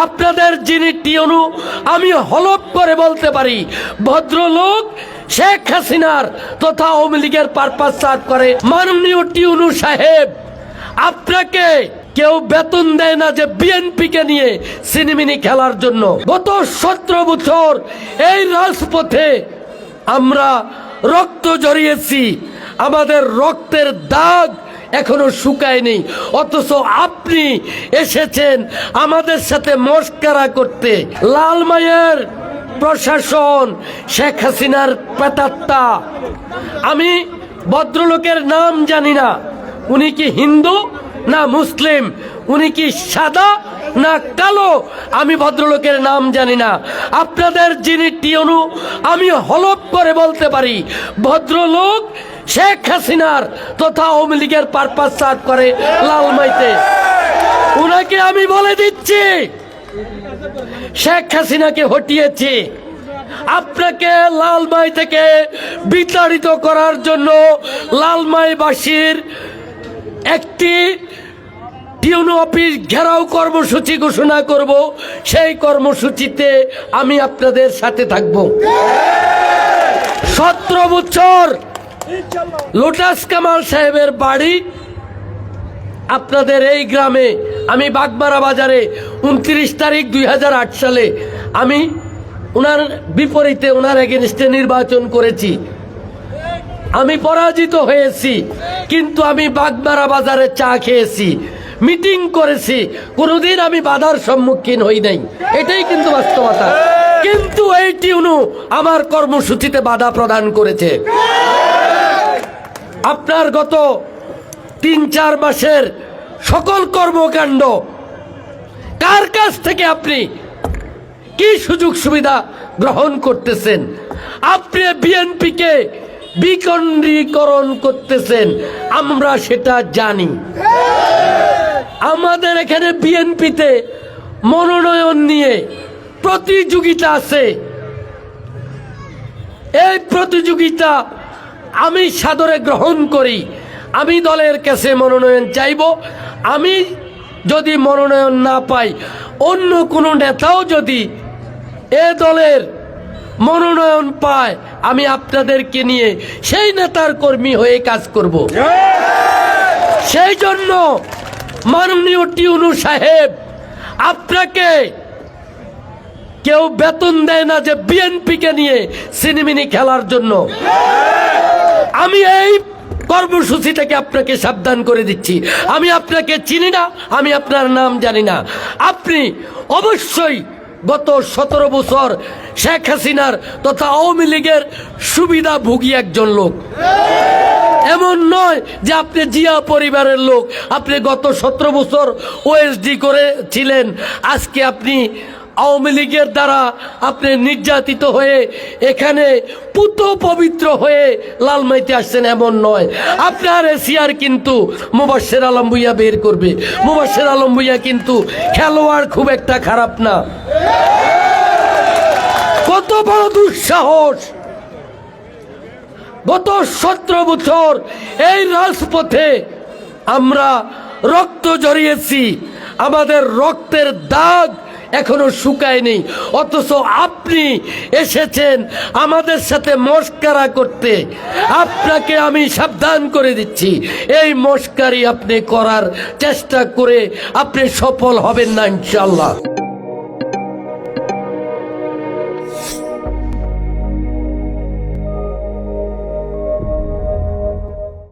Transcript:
আপনাদের যিনি টিউনু আমি হলফ করে বলতে পারি ভদ্রলোক শেখ হাসিনার তথা আওয়ামী লীগের পারপাস সার্ভ করে। মাননীয় টিউনু সাহেব, আপনাকে কেউ বেতন দেয় না যে বিএনপিকে নিয়ে সিনেমিনি খেলার জন্য। গত 17 বছর এই রাজপথে আমরা রক্ত ঝরিয়েছি, আমাদের রক্তের দাগ এখনো শুকায়নি, অথচ আপনি এসেছেন আমাদের সাথে মস্করা করতে। লালমাইয়ের প্রশাসন শেখ হাসিনার পেতাত্তা। আমি ভদ্রলোকের নাম জানি না, উনি কি হিন্দু না মুসলিম, উনি কি সাদা না কালো, আমি ভদ্রলোকের নাম জানি না। আপনাদের যিনি টিউনু আমি হলফ করে বলতে পারি ভদ্রলোক শেখ হাসিনার তথা আওয়ামী লীগের পারপাস সার্ভ করে লালমাইতে। উনাকে আমি বলে দিচ্ছি, শেখ হাসিনাকে হটিয়েছি। আপনাকে লালমাই থেকে বিতাড়িত করার জন্য লালমাইবাসীর একটি টিউনু অফিস ঘেরাও কর্মসূচি ঘোষণা করব। সেই কর্মসূচিতে আমি আপনাদের সাথে থাকব। 17 বছর লোটাস কামাল সাহেবের বাড়ি আপনাদের এই গ্রামে। আমি বাগমারা বাজারে 29 তারিখ 2008 সালে আমি ওনার বিপরীতে ওনার এগেনস্টে নির্বাচন করেছি। আমি পরাজিত হয়েছি, কিন্তু আমি বাগমারা বাজারে চা খেয়েছি, মিটিং করেছি, কোনোদিন আমি বাধার সম্মুখীন হই নাই। এটাই কিন্তু বাস্তবতা। কিন্তু এই টিউনু আমার কর্মসূচিতে বাধা প্রদান করেছে। আপনার গত 3-4 মাসের সকল কর্মকাণ্ড কার কাছ থেকে আপনি কি সুযোগ সুবিধা গ্রহণ করতেছেন? আপনি বিএনপিকে বিকেন্দ্রীকরণ করতেছেন, আমরা সেটা জানি। আমাদের এখানে বিএনপিতে মনোনয়ন নিয়ে প্রতিযোগিতা আছে। এই প্রতিযোগিতা আমি সাদরে গ্রহণ করি। আমি দলের কাছে মনোনয়ন চাইব। আমি যদি মনোনয়ন না পাই, অন্য কোনো নেতাও যদি এ দলের মনোনয়ন পায়, আমি আপনাদেরকে নিয়ে সেই নেতার কর্মী হয়ে কাজ করব। সেই জন্য মাননীয় টিউনু সাহেব, আপনাকে কেউ বেতন দেয় না যে বিএনপিকে নিয়ে সিনেমিনি খেলার জন্য। আমি এই কর্মসূচি থেকে আপনাকে সাবধান করে দিচ্ছি। আমি আপনাকে চিনি না, আমি আপনার নাম জানি না। আপনি অবশ্যই গত 17 বছর শেখ হাসিনার তথা আওয়ামী লীগের সুবিধাভোগী একজন লোক। এমন নয় যে আপনি জিয়া পরিবারের লোক। আপনি গত 17 বছর ওএসডি করেছিলেন। আজকে আপনি আওয়ামী লীগের দ্বারা আপনি নির্যাতিত হয়ে এখানে পুত পবিত্র হয়ে লালমাইতে আসছেন, এমন নয়। আপনার এশিয়ার কিন্তু মুবাশ্বের আলম ভুইয়া বের করবে। মুবাশ্বের আলম ভুইয়া কিন্তু খেলোয়াড় খুব একটা খারাপ না। কত বড় দুঃসাহস! গত 17 বছর এই রাজপথে আমরা রক্ত ঝরিয়েছি, আমাদের রক্তের দাগ এখনো শুকায়নি, অথচ আপনি এসেছেন আমাদের সাথে মস্করা করতে। আপনাকে আমি সাবধান করে দিচ্ছি, এই মস্কারি আপনি করার চেষ্টা করে আপনি সফল হবেন না ইনশাআল্লাহ।